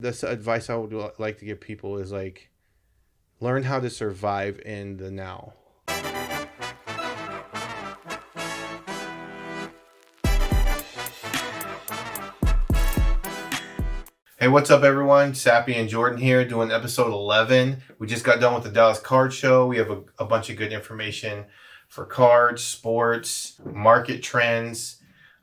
That's the advice I would like to give people is like learn how to survive in the now. Hey, what's up, everyone? Sappy and Jordan here doing episode 11. We just got done with the Dallas Card Show. We have a bunch of good information for cards, sports, market trends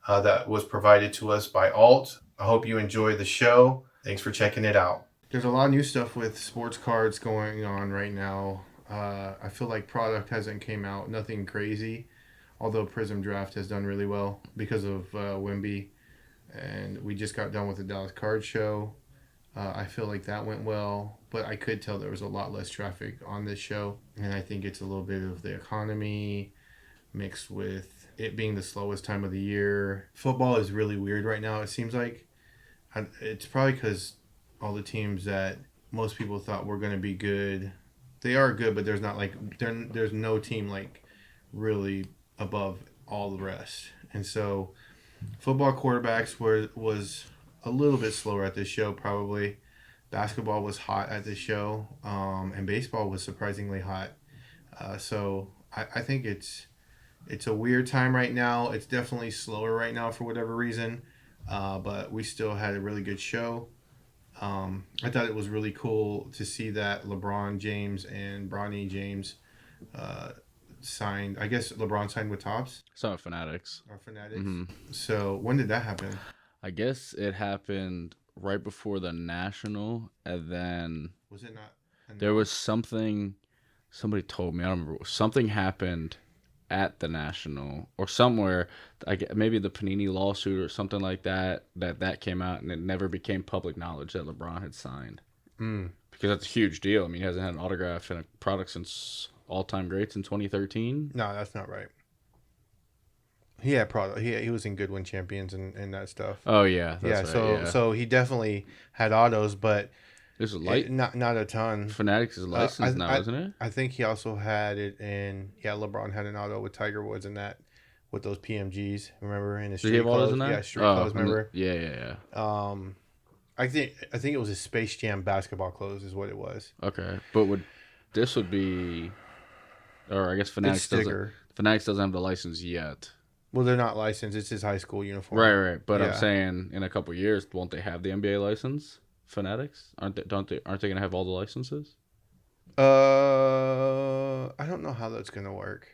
that was provided to us by Alt. I hope you enjoy the show. Thanks for checking it out. There's a lot of new stuff with sports cards going on right now. I feel like product hasn't came out, nothing crazy, although Prism Draft has done really well because of Wemby. And we just got done with the Dallas Card Show. I feel like that went well, but I could tell there was a lot less traffic on this show. And I think it's a little bit of the economy mixed with it being the slowest time of the year. Football is really weird right now, it seems like. It's probably because all the teams that most people thought were going to be good, they are good, but there's not like there's no team like really above all the rest. And so football quarterbacks was a little bit slower at this show, probably. Basketball was hot at this show, and baseball was surprisingly hot. So I think it's a weird time right now. It's definitely slower right now for whatever reason, but we still had a really good show. I thought it was really cool to see that LeBron James and Bronny James signed. I guess LeBron signed with Topps. Some of Fanatics. Or Fanatics. Mm-hmm. So when did that happen? I guess it happened right before the National, and then was it not? There was something. Somebody told me. I don't remember. Something happened at the National or somewhere. Maybe the Panini lawsuit or something like that. That came out, and it never became public knowledge that LeBron had signed. Because that's a huge deal. I mean, he hasn't had an autograph in a product since All-Time Greats in 2013. No, that's not right. He had product. He was in Goodwin Champions and that stuff. Oh yeah, that's right. So he definitely had autos, but this is light. Not a ton. Fanatics is licensed now, isn't it? I think he also had it in. Yeah, LeBron had an auto with Tiger Woods and that with those PMGs. Remember in his street clothes? In that? Yeah, street clothes. Remember? Yeah. I think it was his Space Jam basketball clothes is what it was. Okay, but this would be, or I guess Fanatics doesn't have the license yet. Well, they're not licensed. It's his high school uniform. Right. But yeah. I'm saying in a couple of years, won't they have the NBA license? Fanatics aren't they going to have all the licenses? I don't know how that's going to work.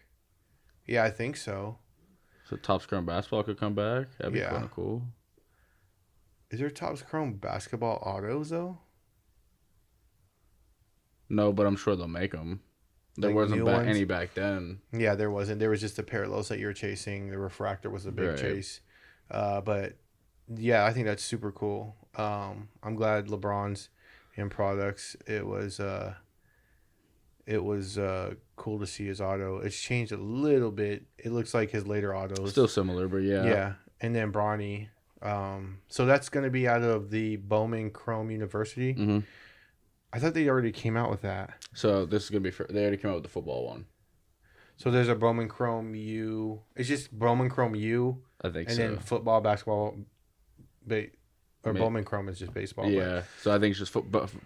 Yeah, I think so. So Topps Chrome basketball could come back. That'd be kind of cool. Is there Topps Chrome basketball autos though? No, but I'm sure they'll make them. There wasn't any back then. Yeah, there wasn't. There was just the parallels that you were chasing. The refractor was a big chase. But yeah, I think that's super cool. I'm glad LeBron's in products. It was cool to see his auto. It's changed a little bit. It looks like his later autos. Still similar, but yeah. Yeah, and then Bronny. So that's going to be out of the Bowman Chrome University. Mm-hmm. I thought they already came out with that. So this is going to be they already came out with the football one. So there's a Bowman Chrome U. It's just Bowman Chrome U. I think so. And then football, basketball, Bowman Chrome is just baseball. Yeah. But. So I think it's just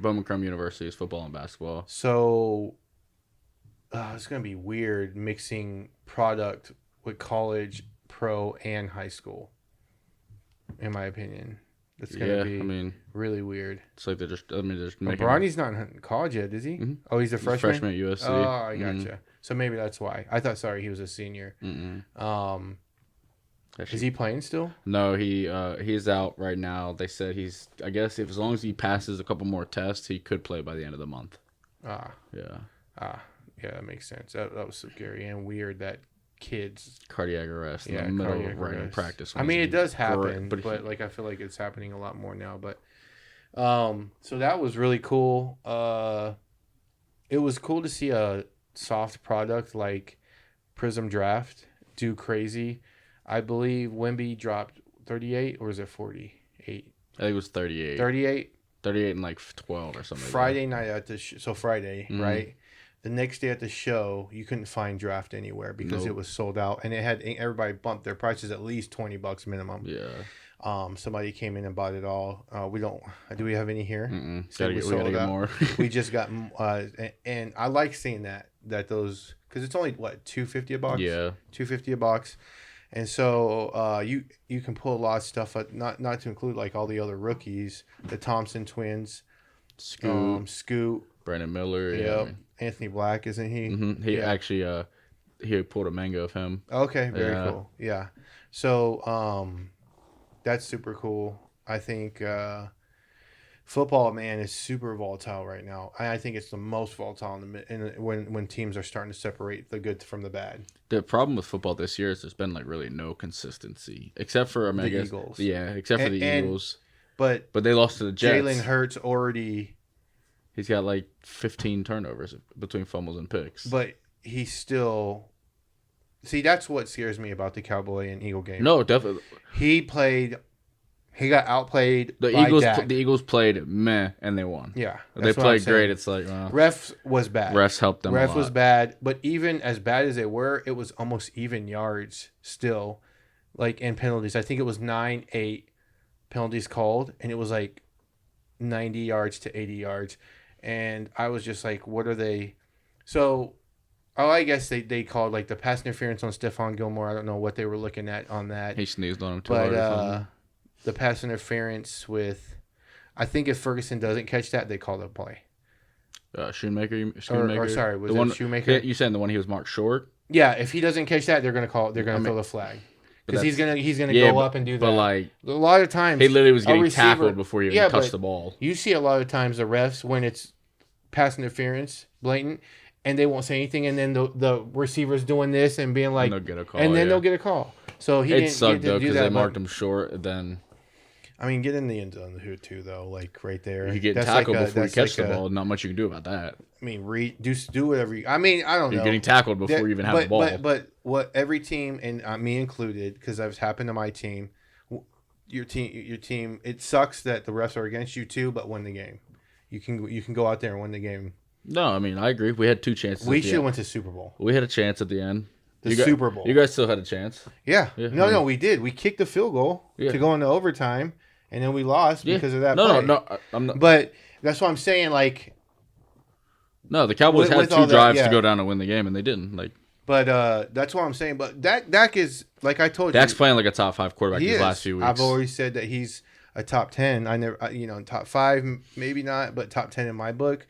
Bowman Chrome University is football and basketball. So it's going to be weird mixing product with college, pro, and high school, in my opinion. It's going to be really weird. It's like they're just making... Bronny's not in college yet, is he? Mm-hmm. Oh, he's a freshman? He's freshman at USC. Oh, I gotcha. Mm-hmm. So maybe that's why. I thought, he was a senior. Mm-hmm. Is he playing still? No, he's out right now. They said I guess as long as he passes a couple more tests, he could play by the end of the month. Yeah, that makes sense. That was so scary and weird that kids cardiac arrest in the middle of running practice. I mean, it does happen, but like I feel like it's happening a lot more now. But so that was really cool. It was cool to see a soft product like Prism Draft do crazy. I believe Wemby dropped 38 or is it 48? I think it was 38. 38? 38 and like 12 or something. Friday night at the so Friday, right? The next day at the show, you couldn't find draft anywhere because it was sold out, and it had everybody bumped their prices at least $20 minimum. Yeah. Somebody came in and bought it all. We don't. Do we have any here? So We gotta get more. We just got. And I like seeing that those because it's only what $2.50 a box. Yeah, $2.50 a box. And so you can pull a lot of stuff up, not to include like all the other rookies, the Thompson twins, Scoot, Brandon Miller, yep, Anthony Black, isn't he? Mm-hmm. He actually he pulled a mango of him. Okay, very cool. Yeah, so that's super cool. I think football, man, is super volatile right now. I think it's the most volatile when teams are starting to separate the good from the bad. The problem with football this year is there's been like really no consistency, except for the Eagles. Yeah, except for the Eagles. But they lost to the Jets. Jalen Hurts already. He's got like 15 turnovers between fumbles and picks. But he's still. See, that's what scares me about the Cowboy and Eagle game. No, definitely. He got outplayed. The Eagles played meh and they won. Yeah, they played great. It's like refs was bad. Refs helped them. Ref was bad, but even as bad as they were, it was almost even yards still, like in penalties. I think it was 9-8 penalties called, and it was like 90 yards to 80 yards, and I was just like, what are they? So, I guess they called like the pass interference on Stephon Gilmore. I don't know what they were looking at on that. He sneezed on him too hard. But the pass interference with, I think if Ferguson doesn't catch that, they call the play. Shoemaker. Or sorry, was it Shoemaker? You said the one he was marked short. Yeah, if he doesn't catch that, they're gonna throw the flag because he's gonna go up and do that. But like a lot of times, he literally was getting tackled before he even touched the ball. You see a lot of times the refs when it's pass interference, blatant, and they won't say anything, and then the receiver's doing this and being like, and they'll get a call, they'll get a call. So it sucked though because they marked him short. Then I mean, get in the end zone too, though, like right there. You get tackled before you catch the ball. Not much you can do about that. I mean, do whatever. I mean, I don't know. You're getting tackled before you even have the ball. But what every team and me included, because it's happened to my team, your team. It sucks that the refs are against you too, but win the game. You can go out there and win the game. No, I mean I agree. We had two chances. We should have went to Super Bowl. We had a chance at the end. Super Bowl. You guys still had a chance. Yeah. No, we did. We kicked the field goal to go into overtime. And then we lost because of that play. No, I'm not. But that's what I'm saying. Like, no, the Cowboys had two drives to go down and win the game, and they didn't. Like, but that's what I'm saying. But Dak is like I told you. Dak's playing like a top 5 quarterback these last few weeks. I've always said that he's a top 10. I never, top 5, maybe not, but top 10 in my book.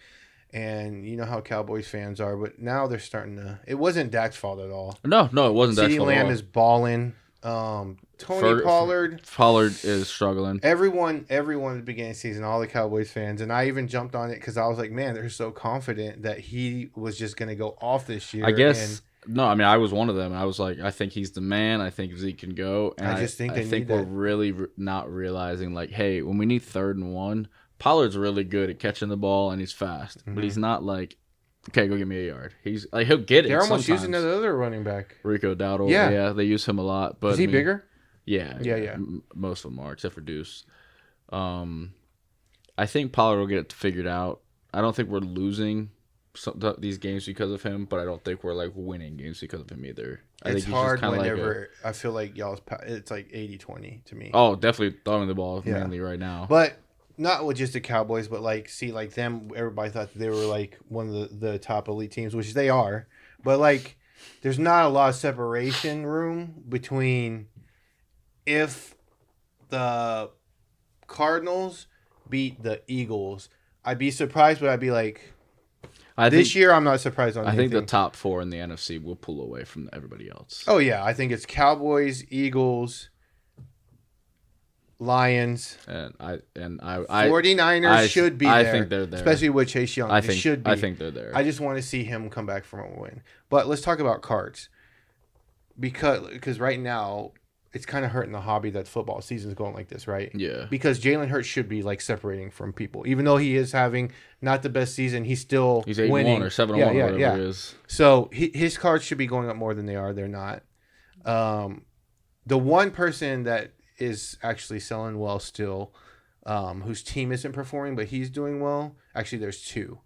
And you know how Cowboys fans are, but now they're starting to. It wasn't Dak's fault at all. No, it wasn't Dak's fault. CeeDee Lamb is balling. Tony Pollard is struggling. Everyone at the beginning of the season, all the Cowboys fans, and I even jumped on it because I was like, man, they're so confident that he was just going to go off this year. I guess I was one of them. I was like, I think he's the man. I think Zeke can go. And I think we're really not realizing like, hey, when we need 3rd and 1, Pollard's really good at catching the ball and he's fast, but he's not like, okay, go give me a yard. He's like he'll get it. They're almost using the other running back, Rico Dowdle. Yeah, they use him a lot. But is he bigger? Yeah. Most of them are, except for Deuce. I think Pollard will get it figured out. I don't think we're losing these games because of him, but I don't think we're like winning games because of him either. It's hard whenever I feel like y'all's. It's like 80-20 to me. Oh, definitely throwing the ball mainly right now. But not with just the Cowboys, but like them. Everybody thought they were like one of the top elite teams, which they are. But like, there's not a lot of separation room between. If the Cardinals beat the Eagles, I'd be surprised, but I'd be like, this year I'm not surprised on anything. I think the top 4 in the NFC will pull away from everybody else. Oh, yeah. I think it's Cowboys, Eagles, Lions. And I 49ers should be there. I think they're there. Especially with Chase Young. They should be. I think they're there. I just want to see him come back from a win. But let's talk about cards. Because right now, it's kind of hurting the hobby that football season is going like this, right? Yeah. Because Jalen Hurts should be like separating from people, even though he is having not the best season. He's 8-1 winning. Or 7-1 or whatever it is. So his cards should be going up more than they are. They're not. The one person that is actually selling well still, whose team isn't performing, but he's doing well. Actually, there's 2.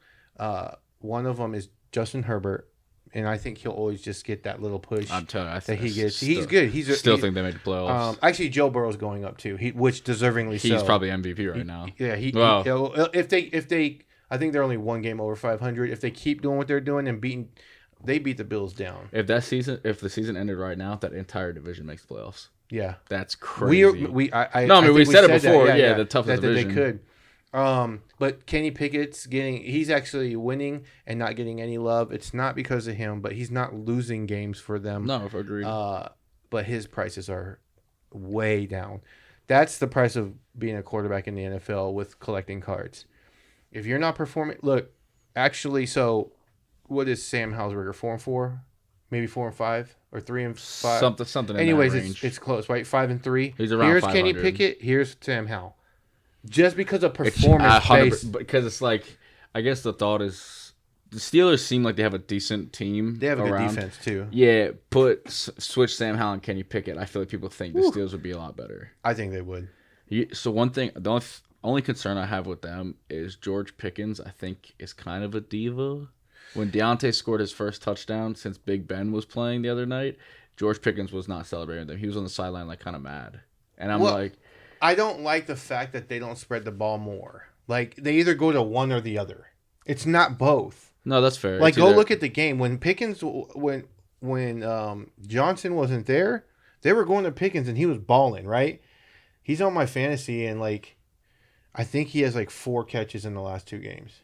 One of them is Justin Herbert. and I think he'll always just get that little push I'm telling you, I that think he gets. still, He's good. still think they make the playoffs. Actually, Joe Burrow's going up too. Which deservingly so. He's probably MVP right now. Yeah, if they, I think they're only one game over 500. If they keep doing what they're doing and they beat the Bills down. If the season ended right now, that entire division makes the playoffs. Yeah, that's crazy. We said it before. Yeah, the toughest division. They could. But Kenny Pickett's he's actually winning and not getting any love. It's not because of him, but he's not losing games for them. No, agreed. But his prices are way down. That's the price of being a quarterback in the NFL with collecting cards. If you're not performing, look, actually, so what is Sam Hausberger, 4-4? Maybe 4-5 or 3-5. Something. Anyways, in that range. it's close, right? 5-3. He's around. Here's 500. Kenny Pickett. Here's Sam Howell. Just because of performance based. Because it's like, I guess the thought is, the Steelers seem like they have a decent team. They have a good defense too. Yeah, switch Sam Howell and Kenny Pickett. I feel like people think the Steelers would be a lot better. I think they would. So one thing, the only concern I have with them is George Pickens. I think is kind of a diva. When Deontay scored his first touchdown since Big Ben was playing the other night, George Pickens was not celebrating them. He was on the sideline like kind of mad. And I'm like, I don't like the fact that they don't spread the ball more. Like they either go to one or the other. It's not both. No, that's fair. Like go look at the game when Pickens when Johnson wasn't there, they were going to Pickens and he was balling, right? He's on my fantasy and like I think he has like 4 catches in the last 2 games.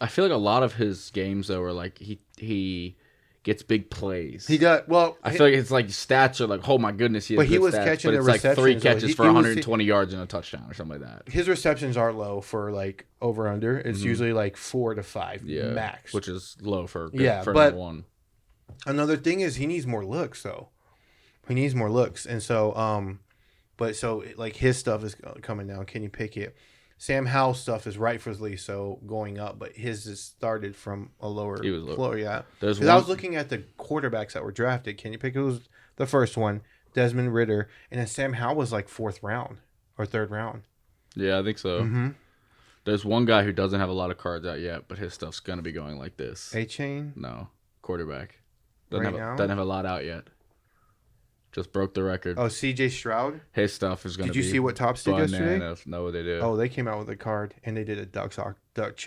I feel like a lot of his games though are like he gets big plays. He does well. I feel like it's like stats are like, oh my goodness, he has but he good was stats, catching but the it's like 3 receptions, catches for 120 yards and a touchdown or something like that. His receptions are low for like over under. It's usually like 4 to 5 max, which is low for but number one. Another thing is he needs more looks though. He needs more looks, and so but so like his stuff is coming down. Kenny Pickett. Sam Howell's stuff is rightfully so going up, but his is started from a lower floor. Yeah, because I was looking at the quarterbacks that were drafted. Kenny Pickett was the first one, Desmond Ridder, and then Sam Howell was like 4th round or 3rd round. Yeah, I think so. Mm-hmm. There's one guy who doesn't have a lot of cards out yet, but his stuff's gonna be going like this. A-Chain? No, quarterback. Doesn't have a lot out yet. Just broke the record. Oh, C.J. Stroud? His stuff is going to be Did you see what Topps did yesterday? No, they did. Oh, they came out with a card, and they did a Dutch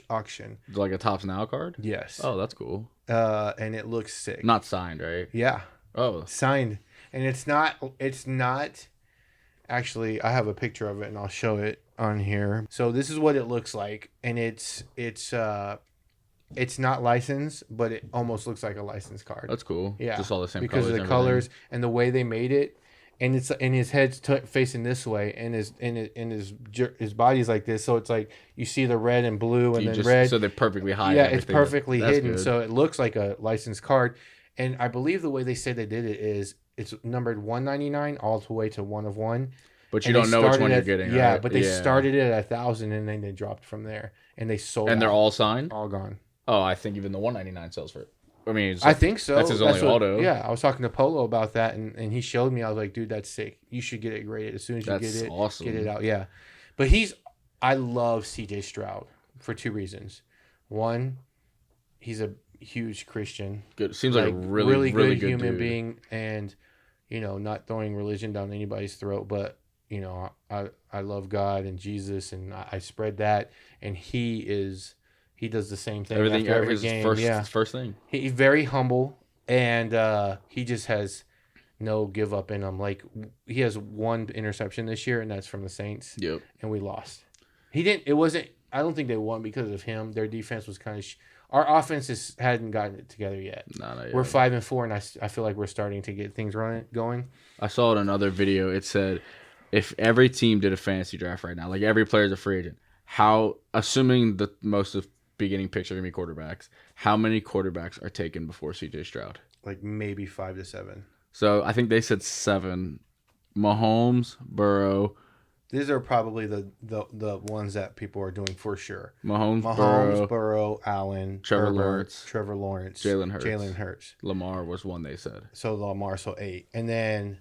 auction. Like a Topps Now card? Yes. Oh, that's cool. And it looks sick. Not signed, right? Yeah. Oh. Signed. And it's not, actually, I have a picture of it, and I'll show it on here. So this is what it looks like, and it's not licensed, but it almost looks like a license card. That's cool. Yeah, just all the same because colors. Because of the colors and the way they made it, and it's and his head's facing this way, and his body's like this, so it's like you see the red and blue and then red. So they perfectly hide. Yeah, it's perfectly hidden, good. So it looks like a licensed card. And I believe the way they said they did it is it's numbered 199 all the way to 1 of 1. But you don't know which one you're getting. Yeah, right? But they started it at 1,000 and then they dropped from there, and they sold. And they're all signed. All gone. Oh, I think even the 199 sells for it. I mean, I think so. That's his only auto. Yeah, I was talking to Polo about that, and he showed me. I was like, dude, that's sick. You should get it graded as soon as you get it. Awesome. Get it out. Yeah, but I love C.J. Stroud for 2 reasons. One, he's a huge Christian. Good. Seems like a really good human dude. being, and not throwing religion down anybody's throat, but I love God and Jesus, and I spread that, and he does the same thing after every game. First thing. He's very humble, and he just has no give up in him. Like he has 1 interception this year, and that's from the Saints. Yep. And we lost. He didn't. It wasn't. I don't think they won because of him. Their defense was kind of. Our offense hadn't gotten it together yet. No, not yet. We're 5-4, and I feel like we're starting to get things going. I saw in another video. It said, if every team did a fantasy draft right now, like every player is a free agent, assuming the most of beginning picks are gonna be quarterbacks, how many quarterbacks are taken before C.J. Stroud? Like maybe 5 to 7. So I think they said 7. Mahomes, Burrow. These are probably the ones that people are doing for sure. Mahomes, Burrow, Allen, Trevor Lawrence, Jalen Hurts. Lamar was one they said. So Lamar, so 8, and then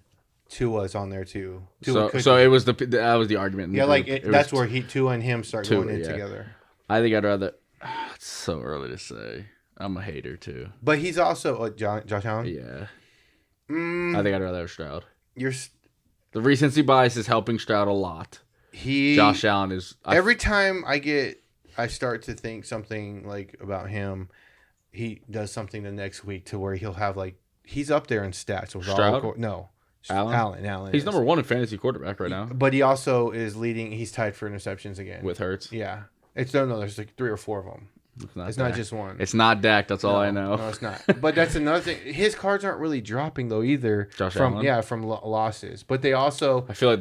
Tua's on there too. So it was that was the argument. Yeah, like that's where Tua and him start going in together. I think I'd rather. It's so early to say. I'm a hater too. But he's also Josh Allen. Yeah. Mm, I think I'd rather have Stroud. you're The recency bias is helping Stroud a lot. Josh Allen is every time I start to think something like about him, he does something the next week to where he'll have like he's up there in stats with Stroud? Allen. He's number one in fantasy quarterback right now But he also is leading. He's tied for interceptions again with Hurts. Yeah, it's no. There's like 3 or 4 of them. It's not just one. It's not Dak. That's all I know. No, it's not. But that's another thing. His cards aren't really dropping though either. Josh Allen? From losses. But they also. I feel like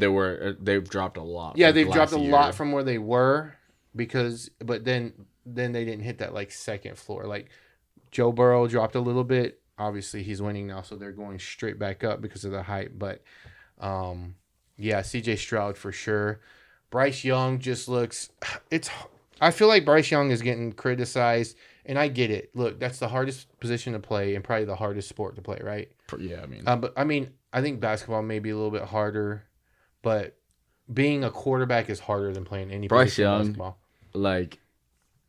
they've dropped a lot. Yeah, they've dropped a lot from where they were but then they didn't hit that like second floor. Like Joe Burrow dropped a little bit. Obviously he's winning now, so they're going straight back up because of the hype. But yeah, CJ Stroud for sure. Bryce Young just looks. I feel like Bryce Young is getting criticized, and I get it. Look, that's the hardest position to play and probably the hardest sport to play, right? Yeah, I mean. But I mean, I think basketball may be a little bit harder, but being a quarterback is harder than playing any Bryce position in Young, basketball. like,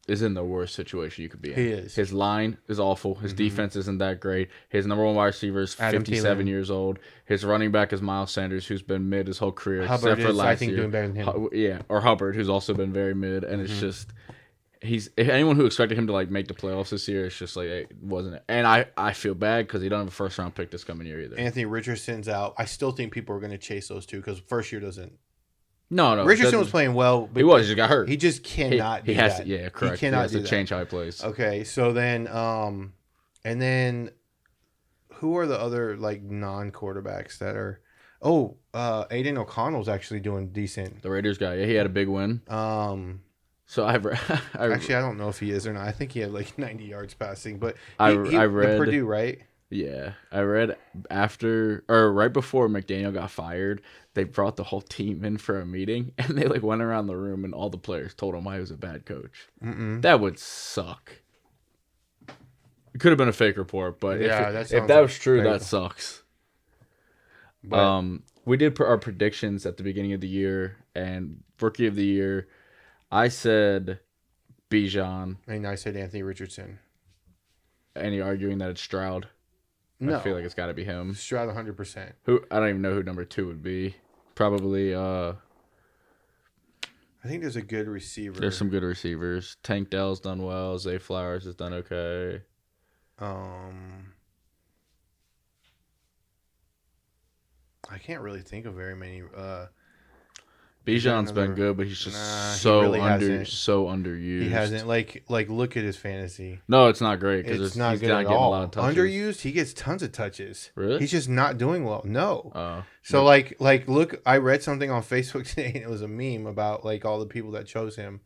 is in the worst situation you could be in. He is. His line is awful. His defense isn't that great. His number one wide receiver is 57 years old. His running back is Miles Sanders, who's been mid his whole career. Hubbard except for is, last I think, year. doing better than him. Yeah, or Hubbard, who's also been very mid. And it's just, anyone who expected him to, like, make the playoffs this year, it's just, like, it wasn't. And I feel bad because he don't have a first-round pick this coming year either. Anthony Richardson's out. I still think people are going to chase those two because first year doesn't. No. Richardson was playing well. But he just got hurt. He just cannot do has that. To, yeah, correct. He cannot has do to that. change how he plays. Okay, so then, and then, who are the other like non-quarterbacks that are? Oh, Aiden O'Connell's actually doing decent. The Raiders guy, yeah, he had a big win. So actually, I don't know if he is or not. I think he had like 90 yards passing, but I read the Purdue, right? Yeah, I read right before McDaniel got fired, they brought the whole team in for a meeting, and they like went around the room, and all the players told him why he was a bad coach. That would suck. It could have been a fake report, but yeah, if that was true, that sucks. But, we did our predictions at the beginning of the year, and rookie of the year, I said Bijan. And I said Anthony Richardson. Any arguing that it's Stroud? No. I feel like it's got to be him. Stroud 100%. Who I don't even know who number 2 would be. Probably. I think there's a good receiver. There's some good receivers. Tank Dell's done well. Zay Flowers has done okay. I can't really think of very many. Bijan's been good, but he's just so underused. He hasn't like look at his fantasy. No, it's not great because he's not not good at getting all. a lot of touches. Underused, he gets tons of touches. Really? He's just not doing well. No. So yeah. like look, I read something on Facebook today, and it was a meme about like all the people that chose him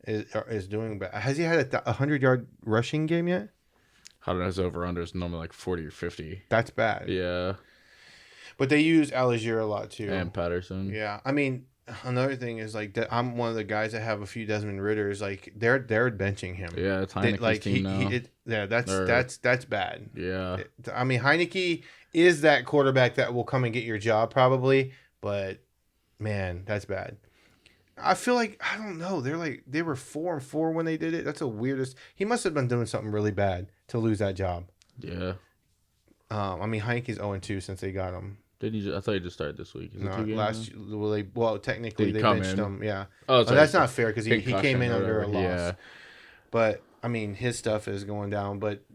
is doing bad. Has he had a 100-yard rushing game yet? How does over under is normally like 40 or 50. That's bad. Yeah. But they use Algier a lot too. And Patterson. Yeah, I mean. Another thing is like that I'm one of the guys that have a few Desmond Ritters. Like they're benching him. Yeah, it's Heineke's team now. That's bad. Yeah, I mean Heineke is that quarterback that will come and get your job probably, but man, that's bad. I feel like I don't know. They were 4-4 when they did it. That's the weirdest. He must have been doing something really bad to lose that job. Yeah. I mean Heineke's 0-2 since they got him. I thought he just started this week. No, technically they benched him. Yeah. Oh, that's not fair because he came in under a loss. Yeah. But I mean, his stuff is going down. But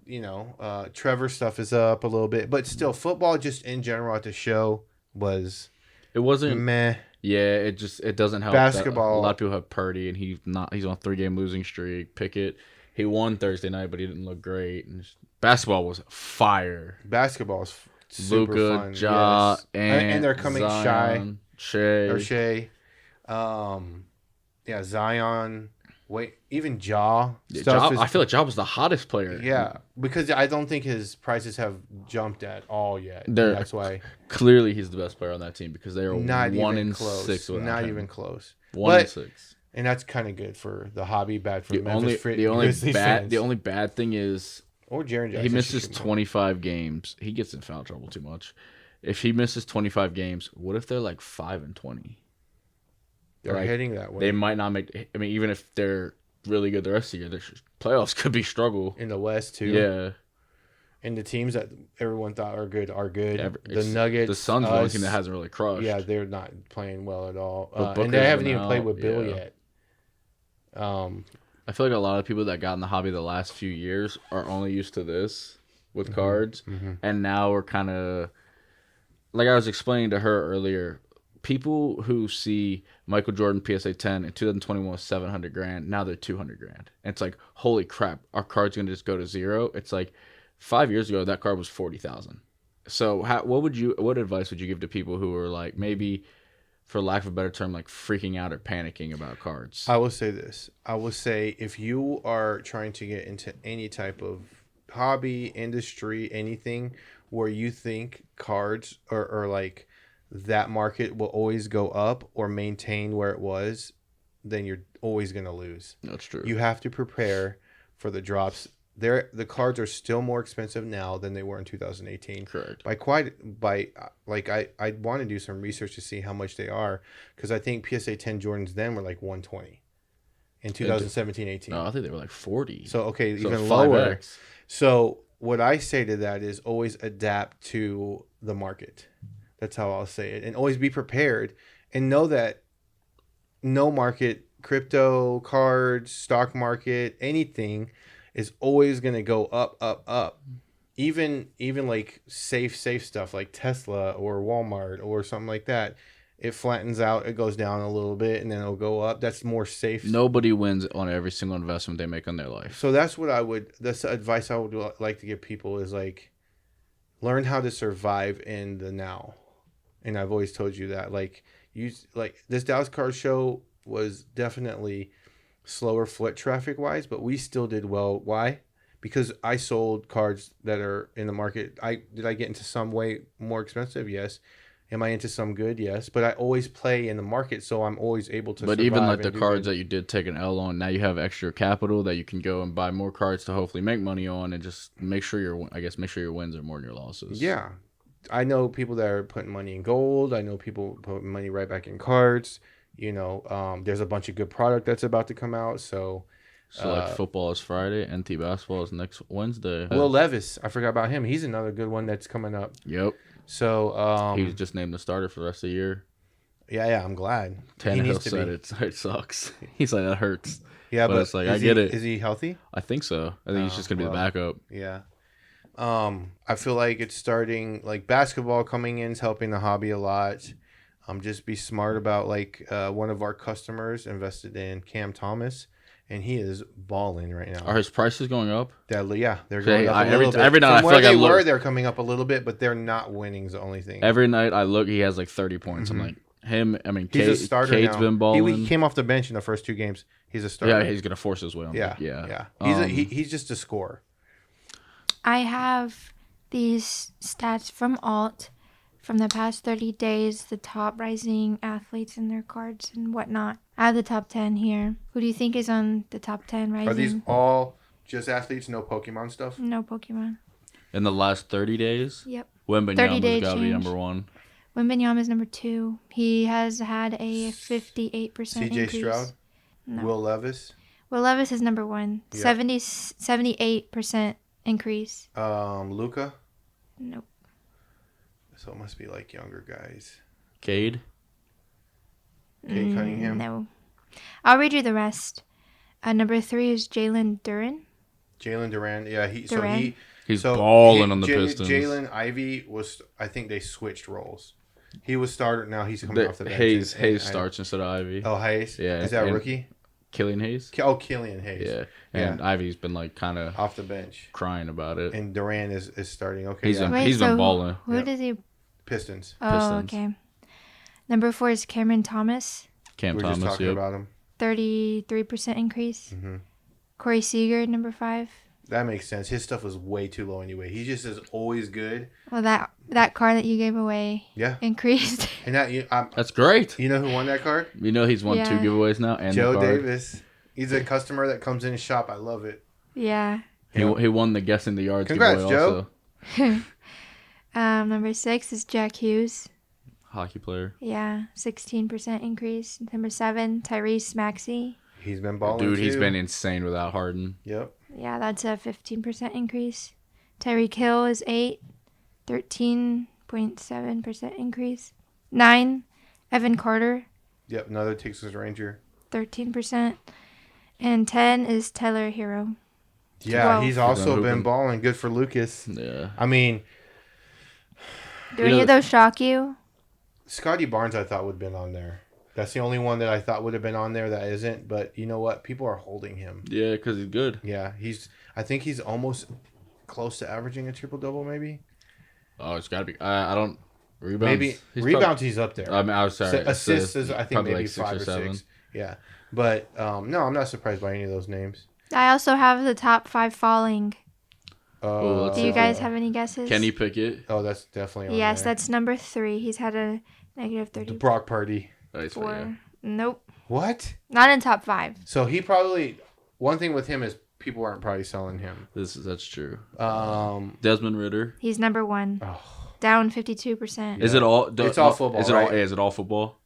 Trevor's stuff is up a little bit. But still, football just in general at the show was. It wasn't meh. Yeah, it doesn't help. Basketball. A lot of people have Purdy, and he's on a 3-game losing streak. Pickett, he won Thursday night, but he didn't look great. And basketball was fire. Basketball's super Luka, fun. Ja, yes. And they're coming Zion, Shea. Zion. Wait, even Ja. I feel like Ja was the hottest player. Yeah, because I don't think his prices have jumped at all yet. That's why. Clearly, he's the best player on that team because they are not 1-6 without Not him. even close. 1-6. And that's kind of good for the hobby. Bad for the only bad thing is. Or Jaren Jackson. He misses 25 games. He gets in foul trouble too much. If he misses 25 games, what if they're like 5-20? They're heading that way. They might not make. I mean, even if they're really good the rest of the year. The playoffs could be struggle. In the West too. Yeah. And the teams that everyone thought are good are good. Yeah, The Nuggets, the Suns, the only team that hasn't really crushed. Yeah, they're not playing well at all, But and they Booker's haven't been even played out, with Bill yeah. yet. I feel like a lot of people that got in the hobby the last few years are only used to this with cards, and now we're kind of like I was explaining to her earlier. People who see Michael Jordan PSA 10 in 2021 was $700,000. Now they're $200,000. And it's like, holy crap, our card's gonna just go to zero. It's like 5 years ago that card was $40,000. So what advice would you give to people who are like maybe, for lack of a better term, like freaking out or panicking about cards? I will say this. I will say if you are trying to get into any type of hobby, industry, anything where you think cards or like that market will always go up or maintain where it was, then you're always going to lose. That's true. You have to prepare for the drops. The cards are still more expensive now than they were in 2018. Correct. I want to do some research to see how much they are, because I think PSA 10 Jordans then were like 120 in 2017-18. No, I think they were like 40. So okay, So even 5X. lower. So what I say to that is always adapt to the market. That's how I'll say it, and always be prepared and know that no market, crypto, cards, stock market, anything is always going to go up, up, up. Even like safe stuff like Tesla or Walmart or something like that, it flattens out, it goes down a little bit, and then it'll go up. That's more safe. Nobody wins on every single investment they make in their life. So that's the advice I would like to give people is like, learn how to survive in the now. And I've always told you that, like this Dallas Card Show was definitely slower foot traffic wise, but we still did well. Why? Because I sold cards that are in the market. Did I get into some way more expensive? Yes. Am I into some good? Yes. But I always play in the market, so I'm always able to. But even like the cards that you did take an L on, now you have extra capital that you can go and buy more cards to hopefully make money on, and just make sure your wins are more than your losses. Yeah. I know people that are putting money in gold. I know people putting money right back in cards. There's a bunch of good product that's about to come out. So like football is Friday, NT basketball is next Wednesday. Will Levis, I forgot about him. He's another good one that's coming up. Yep. So he was just named the starter for the rest of the year. Yeah, I'm glad. Tannehill said it sucks. He's like, that hurts. Yeah, but it's like, I get it. Is he healthy? I think so. I think he's just gonna be the backup. Yeah. I feel like it's starting, like basketball coming in is helping the hobby a lot. Just be smart about one of our customers invested in Cam Thomas, and he is balling right now. Are his prices going up? They're going up a little bit. Every night From I feel where like they're coming up a little bit, but they're not winning is the only thing. Every night I look, he has like 30 points. I'm like, him. I mean, he's a starter Cade's now. been balling. He came off the bench in the first 2 games. He's a starter. Yeah, he's gonna force his way on. Yeah. He's just a scorer. I have these stats from Alt from the past 30 days, the top rising athletes and their cards and whatnot. I have the top 10 here. Who do you think is on the top 10 rising? Are these all just athletes, no Pokemon stuff? No Pokemon. In the last 30 days? Yep. Wembanyama's got to be number 1. Wembanyama is number 2. He has had a 58% CJ increase. Stroud? No. Will Levis? Will Levis is number 1. Yeah. 78% increase. Luca? Nope. So it must be like younger guys. Cade Cunningham? No. I'll read you the rest. Number 3 is Jalen Duren. Jalen Duran. Yeah, he's balling on the Pistons. Jalen Ivey was. I think they switched roles. He was starter. Now he's coming off the bench. Hayes starts instead of Ivy. Oh, Hayes. Yeah. Is that a rookie? Killian Hayes. Killian Hayes. Yeah. And Ivy's been like kind of off the bench, crying about it. And Duran is starting. Okay. He's been balling. Who does he? Pistons. Oh, okay. Number 4 is Cameron Thomas. We're just talking about him. 33% increase. Mm-hmm. Corey Seager, number 5. That makes sense. His stuff was way too low anyway. He just is always good. Well, that card that you gave away increased. And that's great. You know who won that card? You know he's won 2 giveaways now. And Joe Davis. He's a customer that comes in his shop. I love it. Yeah. He won the guessing the yards Congrats, giveaway Joe. also. Number 6 is Jack Hughes. Hockey player. Yeah, 16% increase. Number 7, Tyrese Maxey. He's been balling Dude, too. he's been insane without Harden. Yep. Yeah, that's a 15% increase. Tyreek Hill is 8, 13.7% increase. 9, Evan Carter, Yep, another Texas Ranger. 13%. And 10 is Tyler Hero. Yeah, 12. he's also He's been hooping. balling. Good for Lucas. Yeah. I mean, Do any of those shock you? Scotty Barnes I thought would have been on there. That's the only one that I thought would have been on there that isn't. But you know what? People are holding him. Yeah, because he's good. Yeah, I think he's almost close to averaging a triple-double maybe. Oh, it's got to be. I don't. Rebounds. Maybe rebounds he's up there. I mean, I was sorry. Assists is I think probably maybe like 6 5 or or 7. 6. Yeah. But no, I'm not surprised by any of those names. I also have the top 5 falling. let's Do see you if guys I- have any guesses? Kenny Pickett. Oh, that's definitely on Yes, there. that's number 3. He's had a negative The 34. Brock Purdy. Oh, he's fine, Nope. What? Not in top 5. So he probably one thing with him is people aren't probably selling him. yeah. That's true. Desmond Ritter. He's number 1. Oh, Down 52%. Is it all? It's all football, Is it all? right? Is it all football?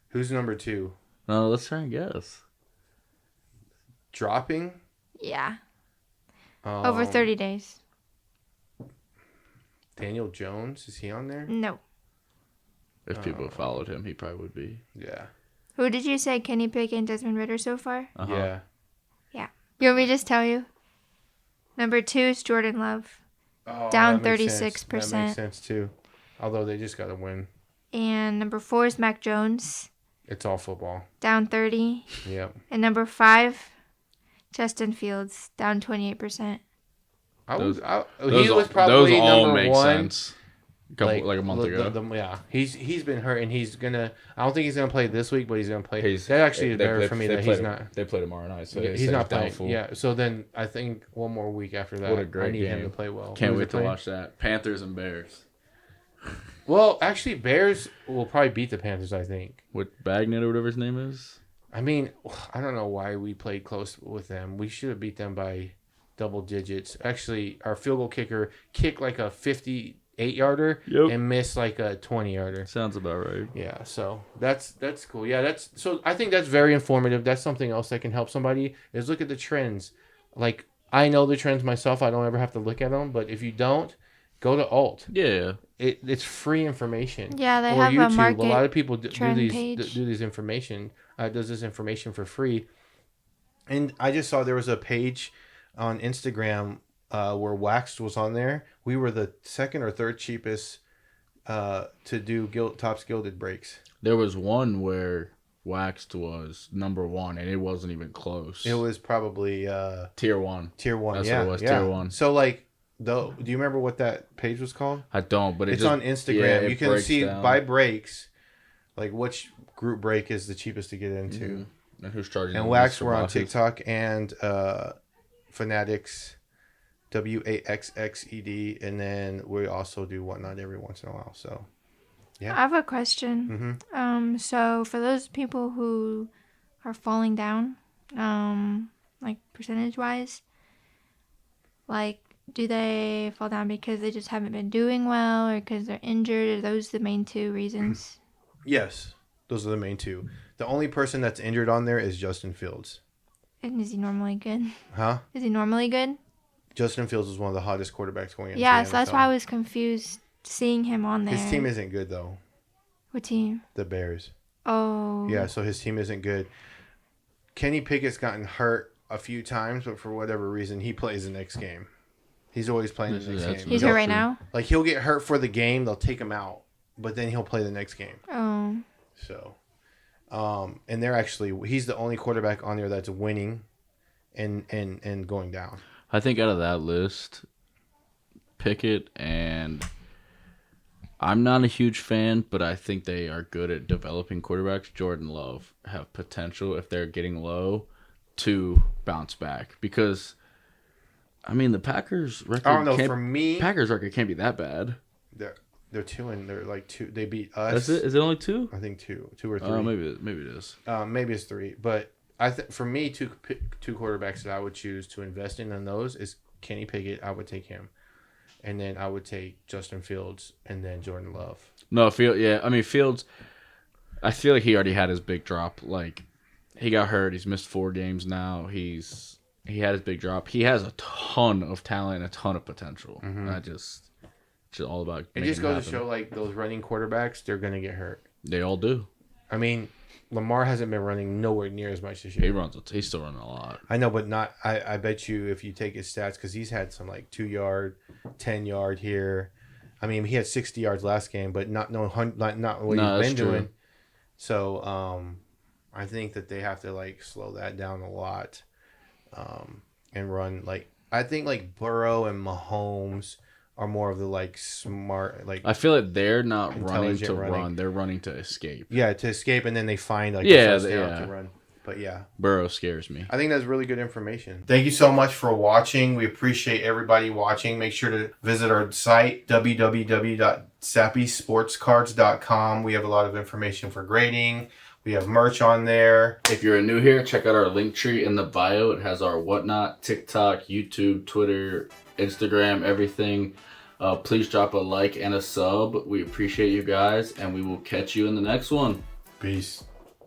who's number 2? No, let's try and guess. Dropping? Yeah. Over 30 days. Daniel Jones, is he on there? No. If people followed him, he probably would be. Yeah. Who did you say Kenny Pickett and Desmond Ritter so far? Uh-huh. Yeah. You want me to just tell you? Number 2 is Jordan Love. Oh, Down that makes sense. 36%. That makes sense too. Although they just got to win. And number 4 is Mac Jones. It's all football. Down 30. Yep. And number 5, Justin Fields. Down 28%. He was Those probably all number make 1. sense. Like a month ago. Yeah, he's been hurt and he's gonna. I don't think he's gonna play this week, but he's gonna play. He's- That actually is better for me that he's not. They play tomorrow night, so He's not playing. doubtful. Yeah, so then I think one more week after that, What a great I need him game. to play well. Can't Who's wait it to playing? watch that. Panthers and Bears. Well, actually, Bears will probably beat the Panthers. I think. With Bagnett or whatever his name is. I mean, I don't know why we played close with them. We should have beat them by double digits. Actually, our field goal kicker kicked like a 58-yarder and missed like a 20-yarder. Sounds about right. Yeah, so that's cool. Yeah, so I think that's very informative. That's something else that can help somebody is look at the trends. Like I know the trends myself. I don't ever have to look at them, but if you don't, go to Alt. Yeah. It's free information. Yeah, they or have YouTube. a market lot of people do trend these page. do these information. Does this information for free. And I just saw there was a page on Instagram where Waxed was on there. We were the 2nd or 3rd cheapest to do Topps Gilded breaks. There was one where Waxed was number 1, and it wasn't even close. It was probably Tier 1. Tier 1. That's yeah, what it was, yeah. Tier 1. So like, do you remember what that page was called? I don't, but It's just, on Instagram. yeah, You it can breaks see down. by breaks, like which group break is the cheapest to get into. Mm-hmm. And who's charging. And the Wax most for were on boxes. TikTok and Fanatics, WAXXED, and then we also do Whatnot every once in a while. So Yeah. I have a question. So for those people who are falling down, like percentage wise, like do they fall down because they just haven't been doing well or because they're injured? Are those the main 2 reasons? Yes, those are the main 2. The only person that's injured on there is Justin Fields. And is he normally good? Huh? Is he normally good? Justin Fields is one of the hottest quarterbacks going into Yeah, the so that's NFL. why I was confused seeing him on there. His team isn't good, though. What team? The Bears. Oh. Yeah, so his team isn't good. Kenny Pickett's gotten hurt a few times, but for whatever reason, he plays the next game. He's always playing the next game. He's hurt right now? Like, he'll get hurt for the game. They'll take him out, but then he'll play the next game. Oh. So, and they're actually, he's the only quarterback on there that's winning and going down. I think out of that list, Pickett and I'm not a huge fan, but I think they are good at developing quarterbacks. Jordan Love have potential if they're getting low to bounce back because, I mean, the Packers record. I don't know. For me, Packers record can't be that bad. They're 2 and they're like 2. They beat us. That's it. Is it only 2? I think 2 or 3. Oh, maybe it is. Maybe it's 3, but for me, two quarterbacks that I would choose to invest in on those is Kenny Pickett. I would take him, and then I would take Justin Fields, and then Jordan Love. No, Fields. I feel like he already had his big drop. Like he got hurt. He's missed 4 games now. He had his big drop. He has a ton of talent and a ton of potential. Mhm. I just it's all about It making just goes to happen. show, like, those running quarterbacks, they're going to get hurt. They all do. I mean, Lamar hasn't been running nowhere near as much this year. He's still running a lot. I know, but not. I bet you if you take his stats, because he's had some like 2-yard, 10-yard here. I mean, he had 60 yards last game, but not what he's been doing. So I think that they have to like slow that down a lot, and run like I think like Burrow and Mahomes are more of the like smart like. I feel like they're not running to intelligent running. run. They're running to escape. Yeah, to escape, and then they find like Yeah, a first down yeah. to run. But yeah. Burrow scares me. I think that's really good information. Thank you so much for watching. We appreciate everybody watching. Make sure to visit our site, www.sappysportscards.com. We have a lot of information for grading. We have merch on there. If you're new here, check out our link tree in the bio. It has our whatnot, TikTok, YouTube, Twitter, Instagram, everything. Please drop a like and a sub. We appreciate you guys, and we will catch you in the next one. Peace.